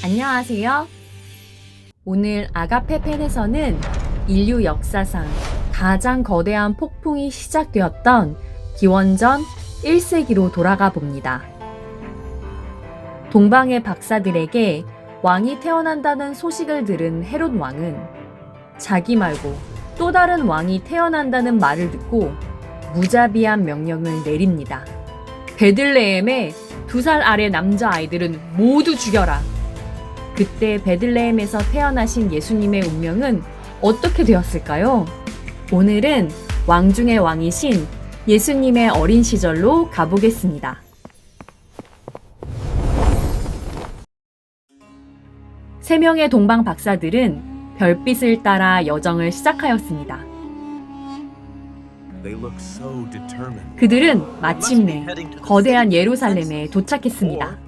안녕하세요. 오늘 아가페펜에서는 인류 역사상 가장 거대한 폭풍이 시작되었던 기원전 1세기로 돌아가 봅니다. 동방의 박사들에게 왕이 태어난다는 소식을 들은 헤롯 왕은 자기 말고 또 다른 왕이 태어난다는 말을 듣고 무자비한 명령을 내립니다. 베들레헴의 2살 아래 남자아이들은 모두 죽여라. 그때 베들레헴에서 태어나신 예수님의 운명은 어떻게 되었을까요? 오늘은 왕 중의 왕이신 예수님의 어린 시절로 가보겠습니다. 세 명의 동방 박사들은 별빛을 따라 여정을 시작하였습니다. 그들은 마침내 거대한 예루살렘에 도착했습니다.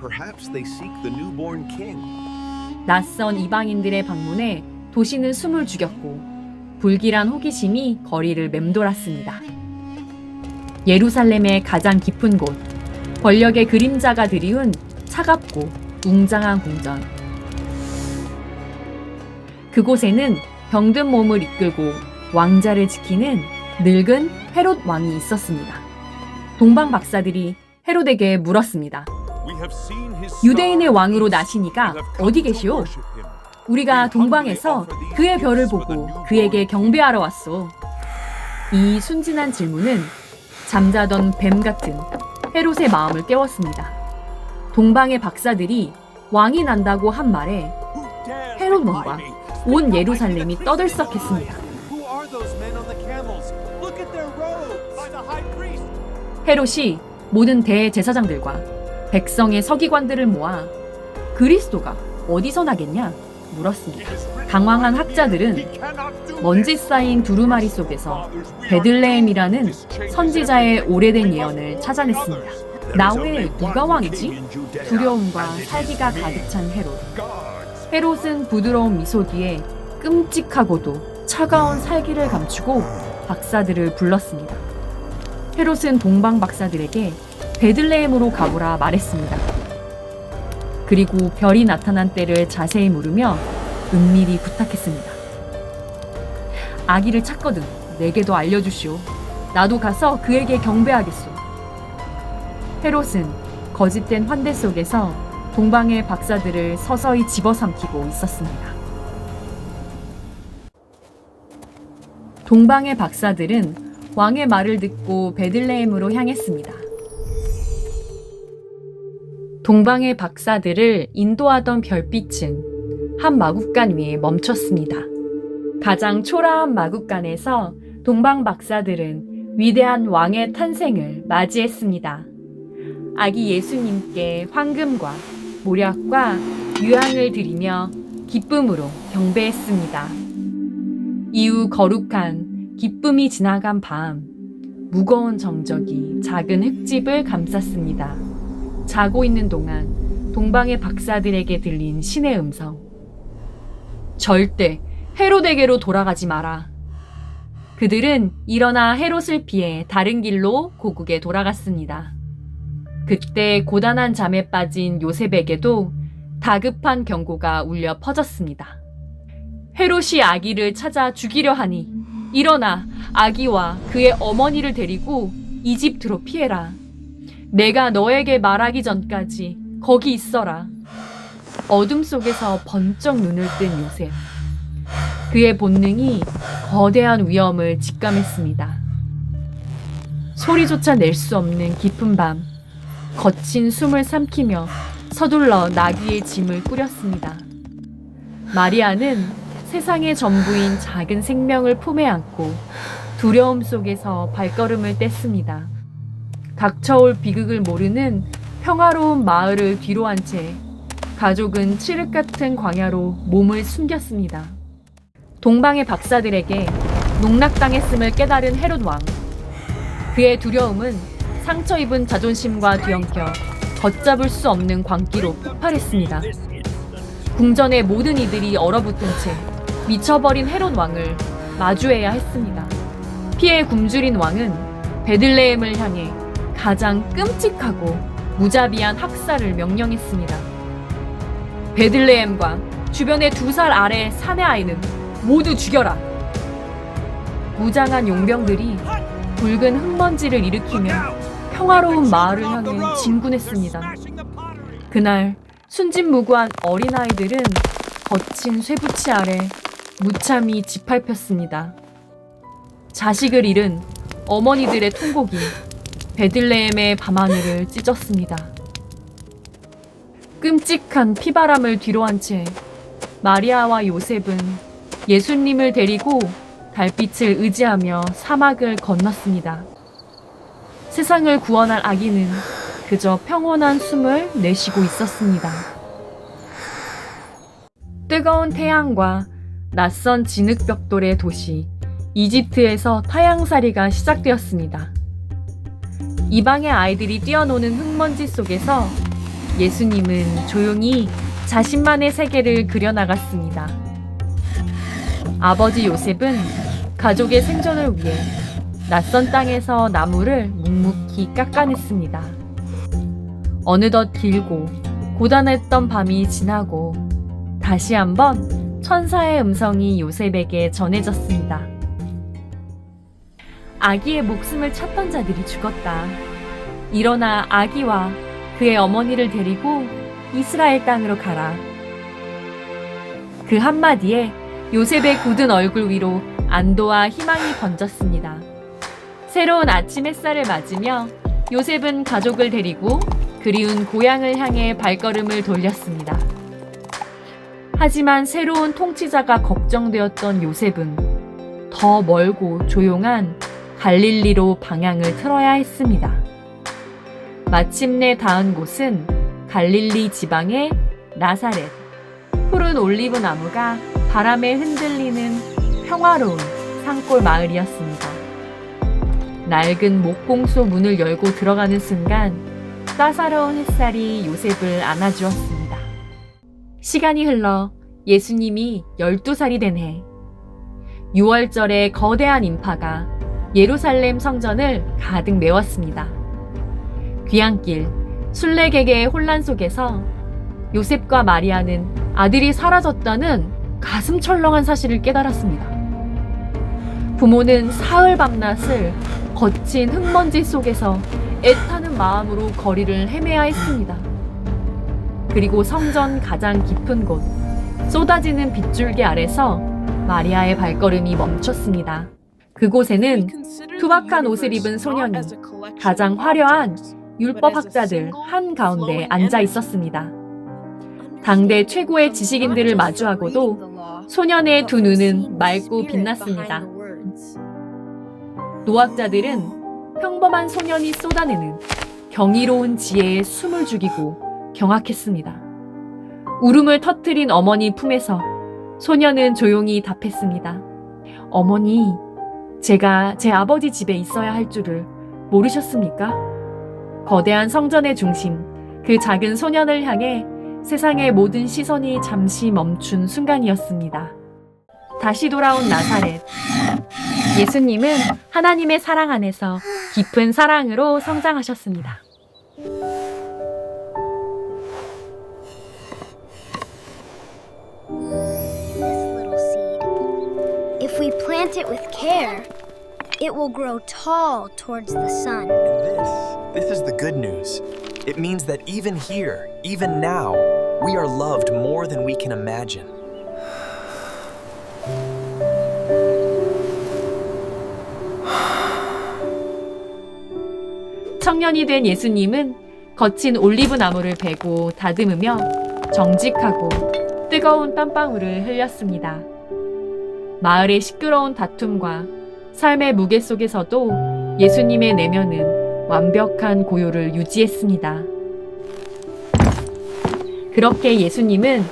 낯선 이방인들의 방문에 도시는 숨을 죽였고 불길한 호기심이 거리를 맴돌았습니다. 예루살렘의 가장 깊은 곳, 권력의 그림자가 드리운 차갑고 웅장한 궁전. 그곳에는 병든 몸을 이끌고 왕자를 지키는 늙은 헤롯 왕이 있었습니다. 동방 박사들이 헤롯에게 물었습니다. 유대인의 왕으로 나시니가 어디 계시오? 우리가 동방에서 그의 별을 보고 그에게 경배하러 왔소. 이 순진한 질문은 잠자던 뱀 같은 헤롯의 마음을 깨웠습니다. 동방의 박사들이 왕이 난다고 한 말에 헤롯 왕과 온 예루살렘이 떠들썩했습니다. 헤롯이 모든 대제사장들과 백성의 서기관들을 모아 그리스도가 어디서 나겠냐 물었습니다. 당황한 학자들은 먼지 쌓인 두루마리 속에서 베들레헴이라는 선지자의 오래된 예언을 찾아냈습니다. 나 외에 누가 왕이지? 두려움과 살기가 가득 찬 헤롯. 헤롯은 부드러운 미소 뒤에 끔찍하고도 차가운 살기를 감추고 박사들을 불렀습니다. 헤롯은 동방 박사들에게 베들레헴으로 가보라 말했습니다. 그리고 별이 나타난 때를 자세히 물으며 은밀히 부탁했습니다. 아기를 찾거든 내게도 알려주시오. 나도 가서 그에게 경배하겠소. 헤롯은 거짓된 환대 속에서 동방의 박사들을 서서히 집어삼키고 있었습니다. 동방의 박사들은 왕의 말을 듣고 베들레헴으로 향했습니다. 동방의 박사들을 인도하던 별빛은 한 마구간 위에 멈췄습니다. 가장 초라한 마구간에서 동방 박사들은 위대한 왕의 탄생을 맞이했습니다. 아기 예수님께 황금과 모략과 유향을 드리며 기쁨으로 경배했습니다. 이후 거룩한 기쁨이 지나간 밤, 무거운 정적이 작은 흙집을 감쌌습니다. 자고 있는 동안 동방의 박사들에게 들린 신의 음성. 절대 헤롯에게로 돌아가지 마라. 그들은 일어나 헤롯을 피해 다른 길로 고국에 돌아갔습니다. 그때 고단한 잠에 빠진 요셉에게도 다급한 경고가 울려 퍼졌습니다. 헤롯이 아기를 찾아 죽이려 하니 일어나 아기와 그의 어머니를 데리고 이집트로 피해라. 내가 너에게 말하기 전까지 거기 있어라. 어둠 속에서 번쩍 눈을 뜬 요셉. 그의 본능이 거대한 위험을 직감했습니다. 소리조차 낼 수 없는 깊은 밤, 거친 숨을 삼키며 서둘러 나귀의 짐을 꾸렸습니다. 마리아는 세상의 전부인 작은 생명을 품에 안고 두려움 속에서 발걸음을 뗐습니다. 닥쳐올 비극을 모르는 평화로운 마을을 뒤로 한 채 가족은 칠흑 같은 광야로 몸을 숨겼습니다. 동방의 박사들에게 농락당했음을 깨달은 헤롯 왕. 그의 두려움은 상처 입은 자존심과 뒤엉켜 걷잡을 수 없는 광기로 폭발했습니다. 궁전의 모든 이들이 얼어붙은 채 미쳐버린 헤롯 왕을 마주해야 했습니다. 피에 굶주린 왕은 베들레헴을 향해 가장 끔찍하고 무자비한 학살을 명령했습니다. 베들레헴과 주변의 2살 아래 사내 아이는 모두 죽여라. 무장한 용병들이 붉은 흙먼지를 일으키며 평화로운 마을을 향해 진군했습니다. 그날 순진무구한 어린아이들은 거친 쇠붙이 아래 무참히 짓밟혔습니다. 자식을 잃은 어머니들의 통곡이 베들레헴의 밤하늘을 찢었습니다. 끔찍한 피바람을 뒤로한 채 마리아와 요셉은 예수님을 데리고 달빛을 의지하며 사막을 건넜습니다. 세상을 구원할 아기는 그저 평온한 숨을 내쉬고 있었습니다. 뜨거운 태양과 낯선 진흙벽돌의 도시 이집트에서 타향살이가 시작되었습니다. 이방의 아이들이 뛰어노는 흙먼지 속에서 예수님은 조용히 자신만의 세계를 그려나갔습니다. 아버지 요셉은 가족의 생존을 위해 낯선 땅에서 나무를 묵묵히 깎아냈습니다. 어느덧 길고 고단했던 밤이 지나고 다시 한번 천사의 음성이 요셉에게 전해졌습니다. 아기의 목숨을 찾던 자들이 죽었다. 일어나 아기와 그의 어머니를 데리고 이스라엘 땅으로 가라. 그 한마디에 요셉의 굳은 얼굴 위로 안도와 희망이 번졌습니다. 새로운 아침 햇살을 맞으며 요셉은 가족을 데리고 그리운 고향을 향해 발걸음을 돌렸습니다. 하지만 새로운 통치자가 걱정되었던 요셉은 더 멀고 조용한 갈릴리로 방향을 틀어야 했습니다. 마침내 닿은 곳은 갈릴리 지방의 나사렛. 푸른 올리브 나무가 바람에 흔들리는 평화로운 산골 마을이었습니다. 낡은 목공소 문을 열고 들어가는 순간 따사로운 햇살이 요셉을 안아주었습니다. 시간이 흘러 예수님이 12살이 된 해, 6월절에 거대한 인파가 예루살렘 성전을 가득 메웠습니다. 귀향길, 순례객의 혼란 속에서 요셉과 마리아는 아들이 사라졌다는 가슴 철렁한 사실을 깨달았습니다. 부모는 사흘 밤낮을 거친 흙먼지 속에서 애타는 마음으로 거리를 헤매야 했습니다. 그리고 성전 가장 깊은 곳, 쏟아지는 빗줄기 아래서 마리아의 발걸음이 멈췄습니다. 그곳에는 투박한 옷을 입은 소년이 가장 화려한 율법학자들 한가운데 앉아 있었습니다. 당대 최고의 지식인들을 마주하고도 소년의 두 눈은 맑고 빛났습니다. 노학자들은 평범한 소년이 쏟아내는 경이로운 지혜에 숨을 죽이고 경악했습니다. 울음을 터뜨린 어머니 품에서 소년은 조용히 답했습니다. 어머니, 제가 제 아버지 집에 있어야 할 줄을 모르셨습니까? 거대한 성전의 중심, 그 작은 소년을 향해 세상의 모든 시선이 잠시 멈춘 순간이었습니다. 다시 돌아온 나사렛. 예수님은 하나님의 사랑 안에서 깊은 사랑으로 성장하셨습니다. If we plant it with care, it will grow tall towards the sun. This is the good news. It means that even here, even now, we are loved more than we can imagine. 청년이 된 예수님은 거친 올리브 나무를 베고 다듬으며 정직하고 뜨거운 땀방울을 흘렸습니다. 마을의 시끄러운 다툼과 삶의 무게 속에서도 예수님의 내면은 완벽한 고요를 유지했습니다. 그렇게 예수님은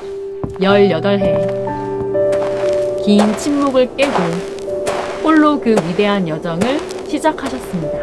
18해 긴 침묵을 깨고 홀로 그 위대한 여정을 시작하셨습니다.